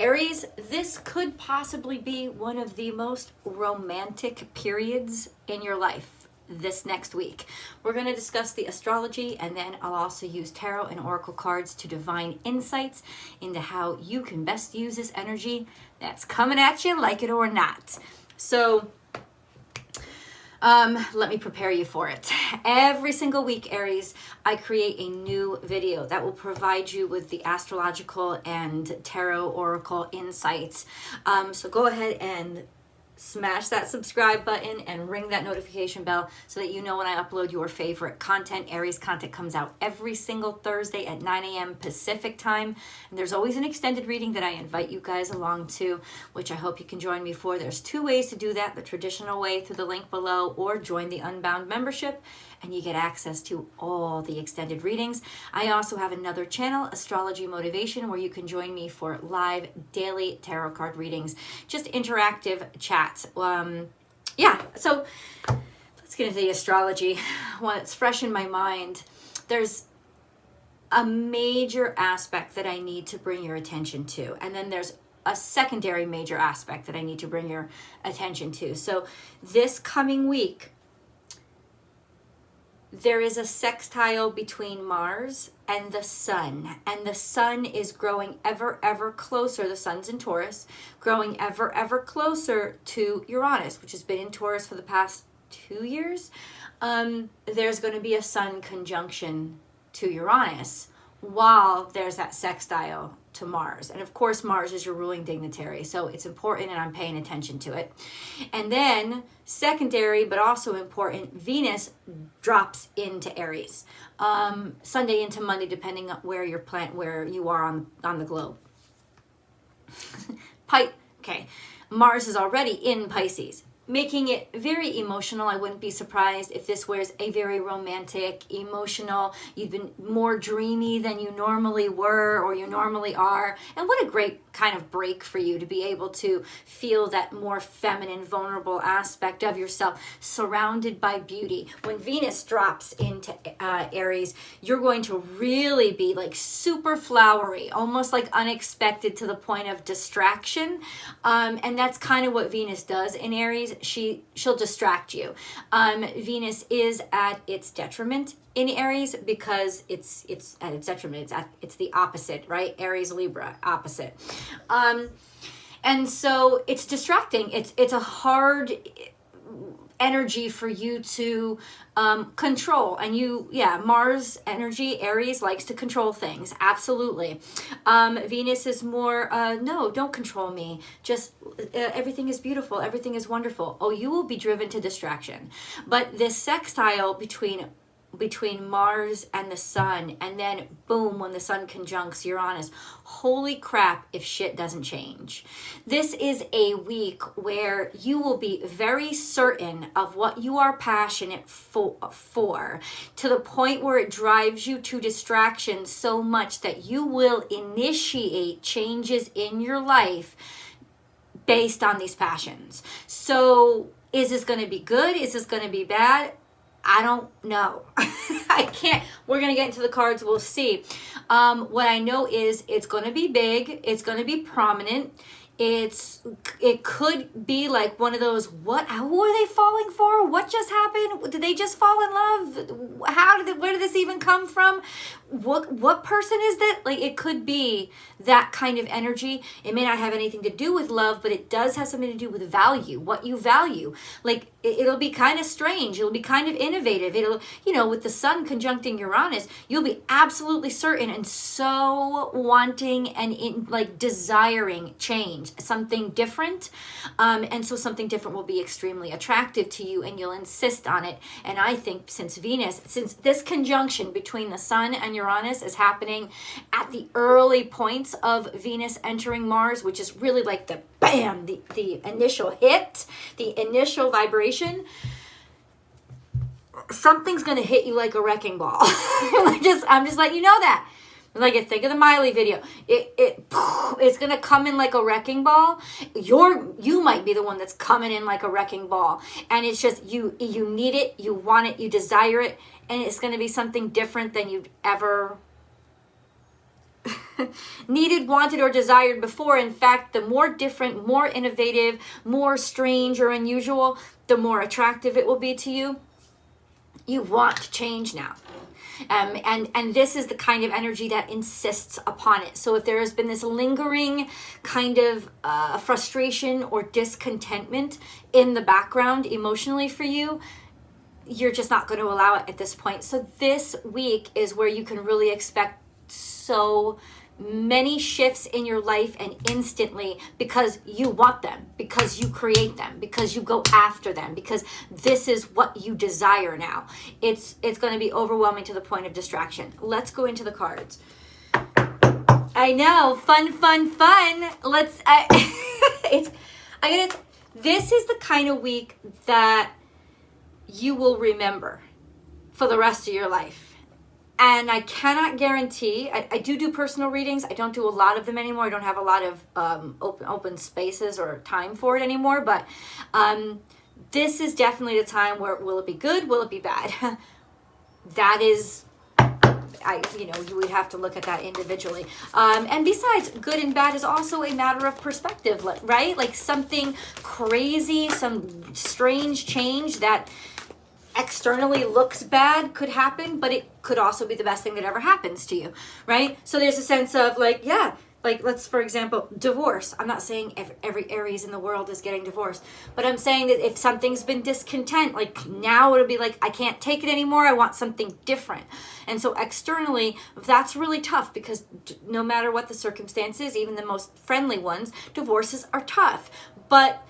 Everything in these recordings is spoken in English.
Aries, this could possibly be one of the most romantic periods in your life this next week. We're going to discuss the astrology, and then I'll also use tarot and oracle cards to divine insights into how you can best use this energy that's coming at you, like it or not. So let me prepare you for it. Every single week, Aries, I create a new video that will provide you with the astrological and tarot oracle insights. So go ahead and smash that subscribe button and ring that notification bell so that you know when I upload your favorite content. Aries content comes out every single Thursday at 9 a.m. Pacific time. And there's always an extended reading that I invite you guys along to, which I hope you can join me for. There's two ways to do that: the traditional way through the link below, or join the Unbound membership, and you get access to all the extended readings. I also have another channel, Astrology Motivation, where you can join me for live daily tarot card readings, just interactive chats. So let's get into the astrology. While it's fresh in my mind, there's a major aspect that I need to bring your attention to, and then there's a secondary major aspect that I need to bring your attention to. So this coming week, there is a sextile between Mars and the Sun, and the Sun is growing ever closer. The Sun's in Taurus, growing ever closer to Uranus, which has been in Taurus for the past 2 years. There's going to be a Sun conjunction to Uranus while there's that sextile to Mars. And of course, Mars is your ruling dignitary, so it's important and I'm paying attention to it. And then secondary, but also important, Venus drops into Aries. Sunday into Monday, depending on where you are on the globe. Okay, Mars is already in Pisces, making it very emotional. I wouldn't be surprised if this was a very romantic, emotional, you've been more dreamy than you normally were or you normally are. And what a great kind of break for you to be able to feel that more feminine, vulnerable aspect of yourself, surrounded by beauty. When Venus drops into Aries, you're going to really be like super flowery, almost like unexpected, to the point of distraction. And that's kind of what Venus does in Aries. She'll distract you. Venus is at its detriment in Aries because it's at its detriment. It's the opposite, right? Aries, Libra, opposite. And so it's distracting. It's a hard energy for you to control. And Mars energy, Aries likes to control things. Absolutely. Venus is more, no, don't control me. Just everything is beautiful. Everything is wonderful. Oh, you will be driven to distraction. But this sextile between Mars and the Sun, and then boom, when the Sun conjuncts Uranus, holy crap if shit doesn't change. This is a week where you will be very certain of what you are passionate for, to the point where it drives you to distraction so much that you will initiate changes in your life based on these passions. So is this going to be good? Is this going to be bad? I don't know. I can't. We're going to get into the cards. We'll see. What I know is it's going to be big. It's going to be prominent. It could be like one of those, who are they falling for? What just happened? Did they just fall in love? Where did this even come from? What person is that? Like, it could be that kind of energy. It may not have anything to do with love, but it does have something to do with value, what you value. Like, it'll be kind of strange. It'll be kind of innovative. With the Sun conjuncting Uranus, you'll be absolutely certain and so wanting and desiring change, something different. And so something different will be extremely attractive to you and you'll insist on it. And I think since this conjunction between the Sun and Uranus is happening at the early points of Venus entering Mars, which is really like the bam, the initial hit, the initial vibration, something's going to hit you like a wrecking ball. I'm just letting you know that. Like, think of the Miley video. It's going to come in like a wrecking ball. You might be the one that's coming in like a wrecking ball. And it's just, you need it, you want it, you desire it. And it's going to be something different than you've ever needed, wanted, or desired before. In fact, the more different, more innovative, more strange or unusual, the more attractive it will be to you. You want to change now. And this is the kind of energy that insists upon it. So if there has been this lingering kind of frustration or discontentment in the background emotionally for you, you're just not going to allow it at this point. So this week is where you can really expect so many shifts in your life, and instantly, because you want them, because you create them, because you go after them, because this is what you desire now. It's going to be overwhelming to the point of distraction. Let's go into the cards. I know, fun. This is the kind of week that you will remember for the rest of your life. And I cannot guarantee, I do personal readings. I don't do a lot of them anymore. I don't have a lot of open spaces or time for it anymore. But this is definitely the time where, will it be good? Will it be bad? That is, you would have to look at that individually. And besides, good and bad is also a matter of perspective, right? Like something crazy, some strange change that externally looks bad could happen, but it could also be the best thing that ever happens to you, right? So there's a sense of let's, for example, divorce. I'm not saying every Aries in the world is getting divorced, but I'm saying that if something's been discontent, like now it'll be like, I can't take it anymore. I want something different. And so externally, that's really tough, because no matter what the circumstances, even the most friendly ones, divorces are tough. But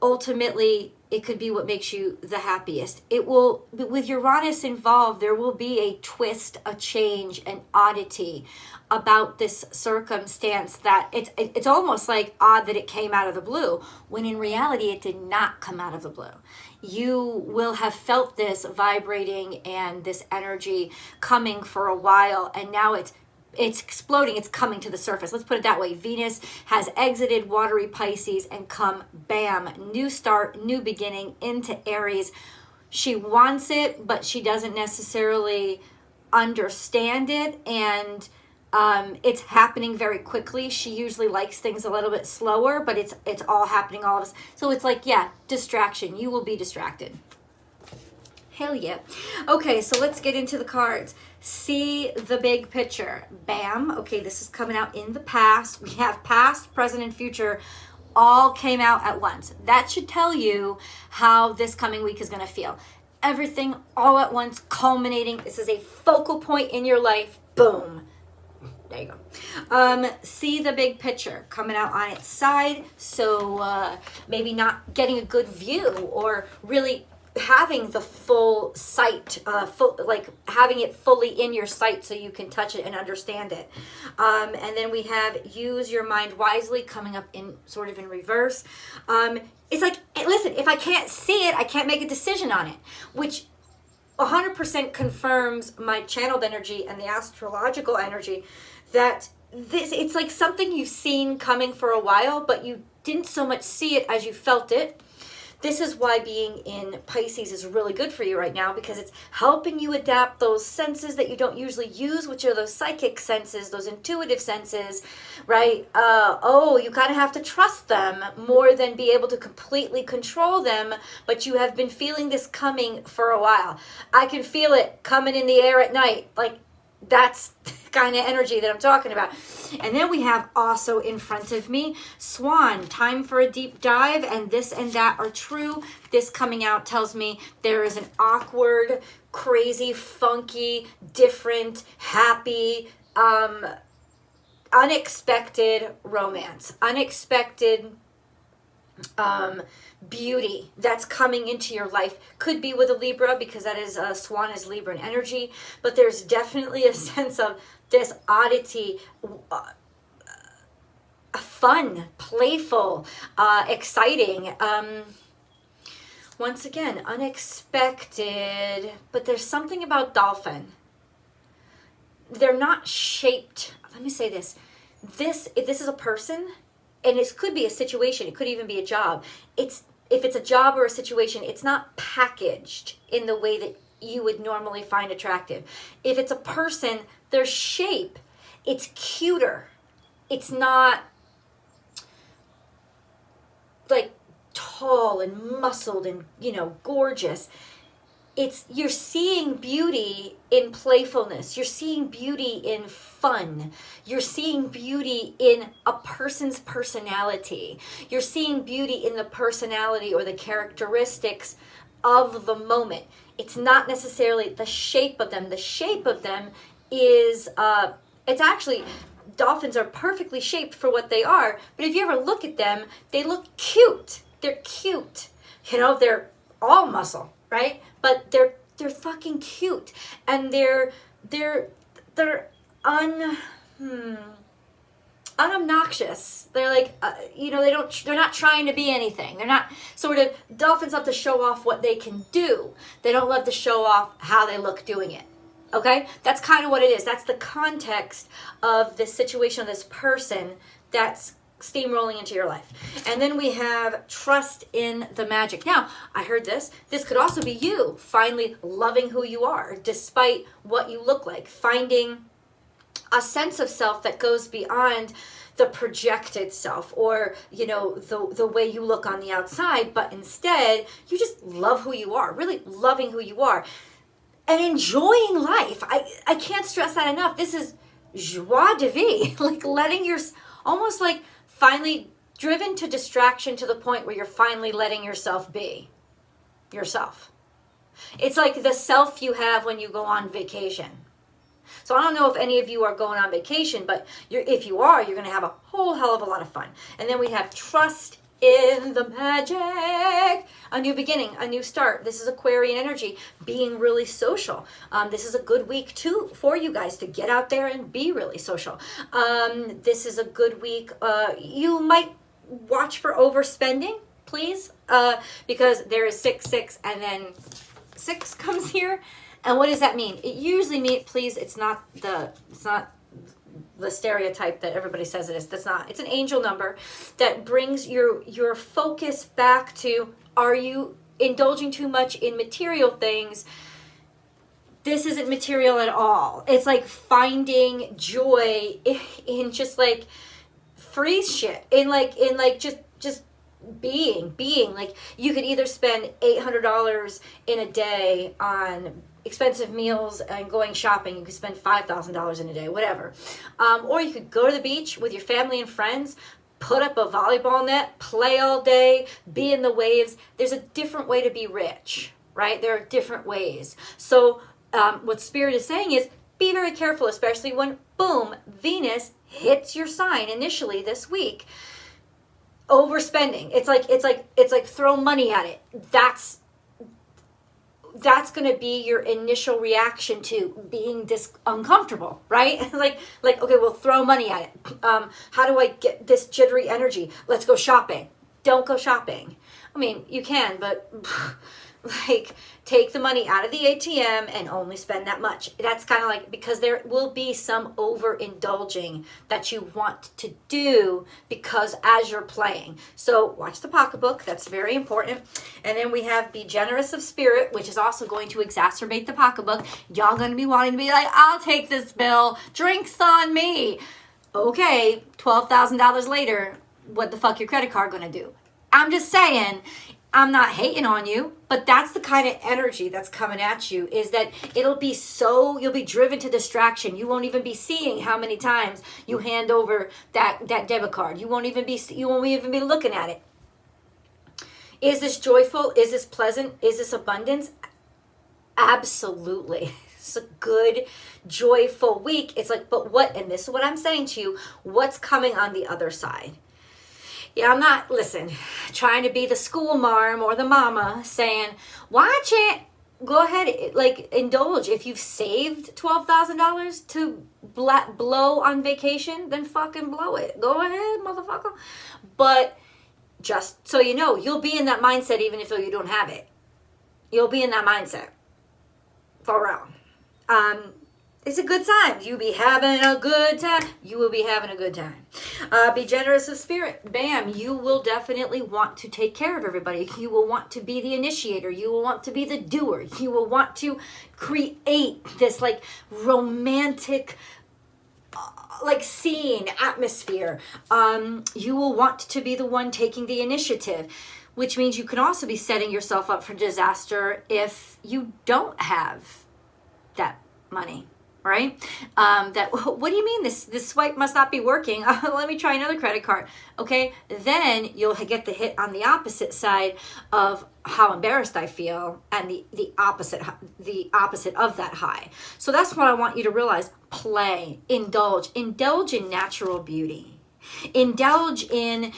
ultimately, it could be what makes you the happiest. It will, with Uranus involved, there will be a twist, a change, an oddity about this circumstance that it's almost like odd that it came out of the blue, when in reality it did not come out of the blue. You will have felt this vibrating and this energy coming for a while, and now it's exploding, it's coming to the surface. Let's put it that way. Venus has exited watery Pisces and come, bam, new start, new beginning into Aries. She wants it, but she doesn't necessarily understand it, and it's happening very quickly. She usually likes things a little bit slower, but it's all happening all of us. So it's like, yeah, distraction. You will be distracted. Hell yeah. Okay, so let's get into the cards. See the big picture. Bam. Okay, this is coming out in the past. We have past, present, and future all came out at once. That should tell you how this coming week is going to feel. Everything all at once, culminating. This is a focal point in your life. Boom. There you go. See the big picture coming out on its side. So maybe not getting a good view, or really having the full sight, having it fully in your sight so you can touch it and understand it. And then we have use your mind wisely coming up in sort of in reverse. It's like, listen, if I can't see it, I can't make a decision on it, which 100% confirms my channeled energy and the astrological energy, that it's like something you've seen coming for a while, but you didn't so much see it as you felt it. This is why being in Pisces is really good for you right now, because it's helping you adapt those senses that you don't usually use, which are those psychic senses, those intuitive senses, right? You kind of have to trust them more than be able to completely control them, but you have been feeling this coming for a while. I can feel it coming in the air at night, like that's the kind of energy that I'm talking about. And then we have also in front of me, Swan, time for a deep dive, and this and that are true. This coming out tells me there is an awkward, crazy, funky, different, happy, unexpected romance, unexpected beauty that's coming into your life. Could be with a Libra, because that is Swan is Libra in energy, but there's definitely a sense of this oddity, fun, playful, exciting, once again unexpected. But there's something about dolphin, they're not shaped, let me say this, if this is a person, and it could be a situation, it could even be a job, if it's a job or a situation, it's not packaged in the way that you would normally find attractive. If it's a person, their shape it's cuter. It's not like tall and muscled and, you know, gorgeous. You're seeing beauty in playfulness. You're seeing beauty in fun. You're seeing beauty in a person's personality. You're seeing beauty in the personality or the characteristics of the moment. It's not necessarily the shape of them. The shape of them is, it's actually, dolphins are perfectly shaped for what they are. But if you ever look at them, they look cute. They're cute. You know, they're all muscle, right? But they're fucking cute, and they're unobnoxious. They're like, you know, they're not trying to be anything. They're not sort of, dolphins love to show off what they can do. They don't love to show off how they look doing it. Okay, that's kind of what it is. That's the context of this situation, of this person that's steamrolling into your life. And then we have trust in the magic. Now, I heard this could also be you finally loving who you are despite what you look like, finding a sense of self that goes beyond the projected self, or, you know, the way you look on the outside, but instead you just love who you are, really loving who you are and enjoying life. I can't stress that enough. This is joie de vivre, like letting almost like finally driven to distraction to the point where you're finally letting yourself be yourself. It's like the self you have when you go on vacation. So I don't know if any of you are going on vacation, but if you are, you're going to have a whole hell of a lot of fun. And then we have trust in the magic. A new beginning, a new start. This is Aquarian energy, being really social. This is a good week too for you guys to get out there and be really social. This is a good week. You might watch for overspending, please, because there is 6 and then 6 comes here. And what does that mean? It usually means, please, it's not the stereotype that everybody says it is. That's not. It's an angel number that brings your focus back to, are you indulging too much in material things? This isn't material at all. It's like finding joy in just like free shit, in like just being. Like, you could either spend $800 in a day on expensive meals and going shopping. You could spend $5,000 in a day, whatever. Or you could go to the beach with your family and friends, put up a volleyball net, play all day, be in the waves. There's a different way to be rich, right? There are different ways. So what Spirit is saying is, be very careful, especially when, boom, Venus hits your sign initially this week. Overspending. It's like throw money at it. That's going to be your initial reaction to being uncomfortable, right? like, okay, we'll throw money at it. How do I get this jittery energy? Let's go shopping. Don't go shopping. I mean, you can, but like, take the money out of the ATM and only spend that much. That's kind of like, because there will be some overindulging that you want to do because as you're playing. So watch the pocketbook. That's very important. And then we have be generous of spirit, which is also going to exacerbate the pocketbook. Y'all going to be wanting to be like, I'll take this bill. Drinks on me. Okay, $12,000 later, what the fuck your credit card going to do? I'm just saying, I'm not hating on you, but that's the kind of energy that's coming at you, is that you'll be driven to distraction. You won't even be seeing how many times you hand over that debit card. You won't even be looking at it. Is this joyful? Is this pleasant? Is this abundance? Absolutely. It's a good, joyful week. It's like, but what, and this is what I'm saying to you, what's coming on the other side? Yeah, I'm not, trying to be the school marm or the mama saying, watch it. Go ahead, like, indulge. If you've saved $12,000 to blow on vacation, then fucking blow it. Go ahead, motherfucker. But just so you know, you'll be in that mindset even if you don't have it. You'll be in that mindset. For real. It's a good time. You be having a good time. You will be having a good time. Be generous of spirit. Bam. You will definitely want to take care of everybody. You will want to be the initiator. You will want to be the doer. You will want to create this like romantic like scene, atmosphere. You will want to be the one taking the initiative, which means you can also be setting yourself up for disaster if you don't have that money, right? What do you mean this swipe must not be working? Let me try another credit card. Okay, then you'll get the hit on the opposite side of how embarrassed I feel, and the opposite of that high. So that's what I want you to realize. Play, indulge in natural beauty, indulge in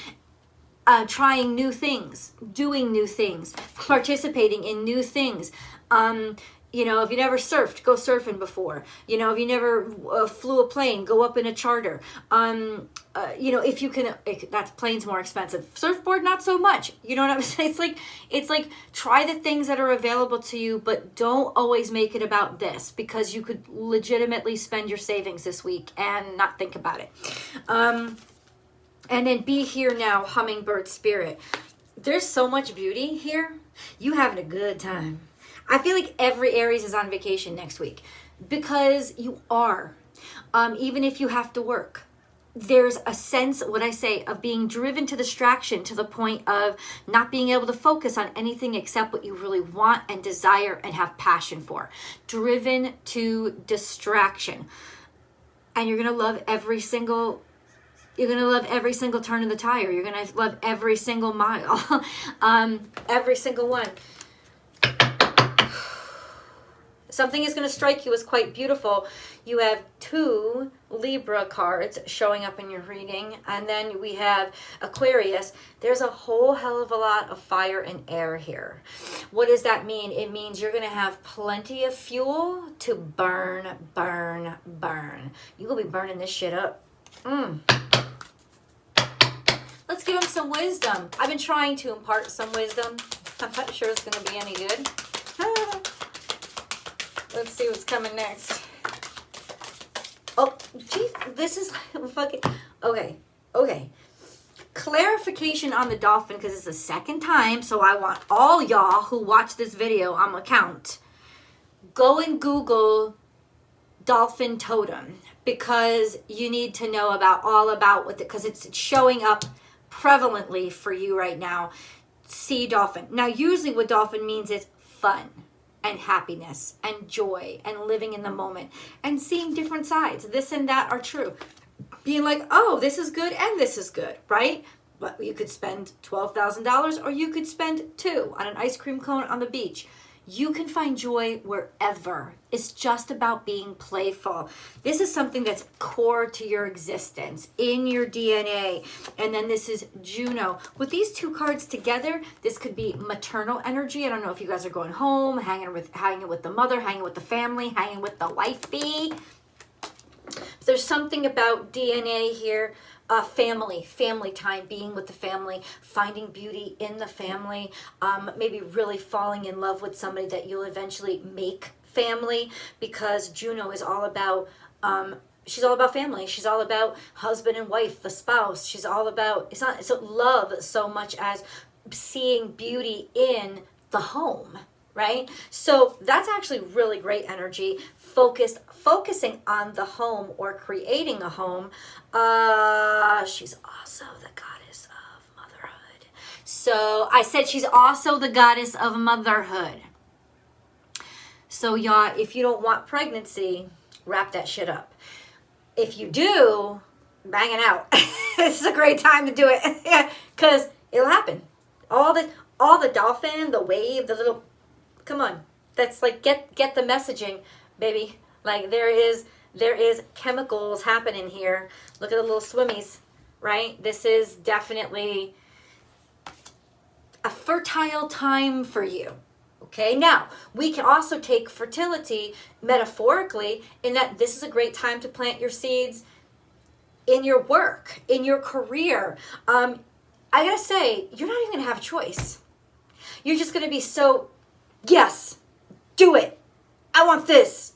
trying new things, doing new things, participating in new things. You know, if you never surfed, go surfing before. You know, if you never flew a plane, go up in a charter. You know, if you can, that plane's more expensive. Surfboard, not so much. You know what I'm saying? It's like try the things that are available to you, but don't always make it about this, because you could legitimately spend your savings this week and not think about it. And then be here now, hummingbird spirit. There's so much beauty here. You having a good time. I feel like every Aries is on vacation next week, because you are. Even if you have to work, there's a sense, what I say, of being driven to distraction, to the point of not being able to focus on anything except what you really want and desire and have passion for. Driven to distraction. And you're going to love every single turn of the tire. You're going to love every single mile. Every single one. Something is going to strike you as quite beautiful. You have 2 Libra cards showing up in your reading, and then we have Aquarius. There's a whole hell of a lot of fire and air here. What does that mean? It means you're going to have plenty of fuel to burn. You will be burning this shit up. Let's give them some wisdom. I've been trying to impart some wisdom. I'm not sure it's going to be any good. Let's see what's coming next. Oh, geez, this is fucking... Okay. Clarification on the dolphin, because it's the second time, so I want all y'all who watch this video on my account, go and Google dolphin totem, because you need to know all about what, because it's showing up prevalently for you right now. See dolphin. Now, usually what dolphin means is fun and happiness and joy and living in the moment and seeing different sides. This and that are true. Being like, oh, this is good and this is good, right? But you could spend $12,000 or you could spend $2 on an ice cream cone on the beach. You can find joy wherever. It's just about being playful. This is something that's core to your existence, in your DNA. And then this is Juno. With these 2 cards together, this could be maternal energy. I don't know if you guys are going home, hanging with the mother, hanging with the family, hanging with the wifey. There's something about DNA here. Family time, being with the family, finding beauty in the family, maybe really falling in love with somebody that you'll eventually make family, because Juno is all about, she's all about family. She's all about husband and wife, the spouse. She's all about, it's love so much as seeing beauty in the home. Right? So that's actually really great energy. Focusing on the home or creating a home. She's also the goddess of motherhood. So I said she's also the goddess of motherhood. So y'all, if you don't want pregnancy, wrap that shit up. If you do, bang it out. This is a great time to do it. Because it'll happen. All the dolphin, the wave, the little... Come on, that's like get the messaging, baby. Like there is chemicals happening here. Look at the little swimmies, right? This is definitely a fertile time for you. Okay, now we can also take fertility metaphorically in that this is a great time to plant your seeds in your work, in your career. I gotta say, you're not even gonna have a choice. You're just gonna be so... Yes, do it. I want this.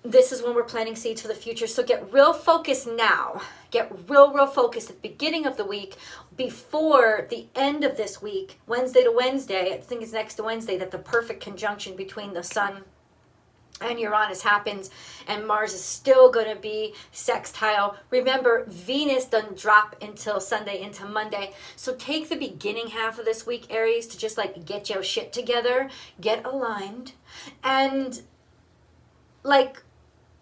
This is when we're planting seeds for the future. So get real focused now. Get real focused at the beginning of the week, before the end of this week, Wednesday to Wednesday. I think it's next to Wednesday that the perfect conjunction between the sun and Uranus happens, and Mars is still going to be sextile. Remember, Venus doesn't drop until Sunday into Monday. So take the beginning half of this week, Aries, to just like get your shit together, get aligned, and like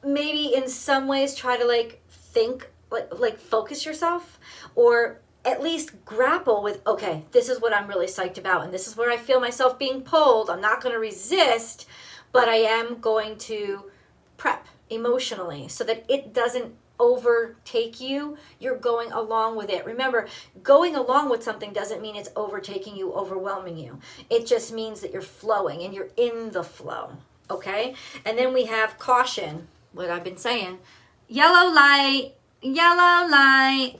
maybe in some ways try to like think, like focus yourself, or at least grapple with, okay, this is what I'm really psyched about, and this is where I feel myself being pulled. I'm not going to resist, but I am going to prep emotionally so that it doesn't overtake you. You're going along with it. Remember, going along with something doesn't mean it's overtaking you, overwhelming you. It just means that you're flowing and you're in the flow, okay? And then we have caution, what I've been saying. Yellow light, yellow light.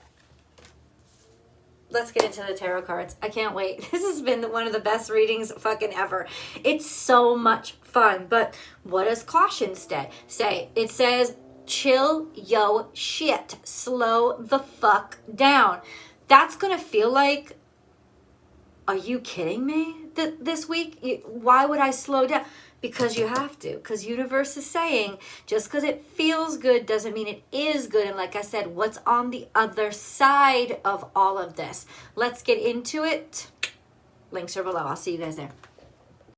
Let's get into the tarot cards. I can't wait. This has been one of the best readings fucking ever. It's so much fun. But what does caution say? It says, chill yo shit. Slow the fuck down. That's going to feel like, are you kidding me this week? Why would I slow down? Because you have to. Because universe is saying, just because it feels good doesn't mean it is good. And like I said, what's on the other side of all of this? Let's get into it. Links are below. I'll see you guys there.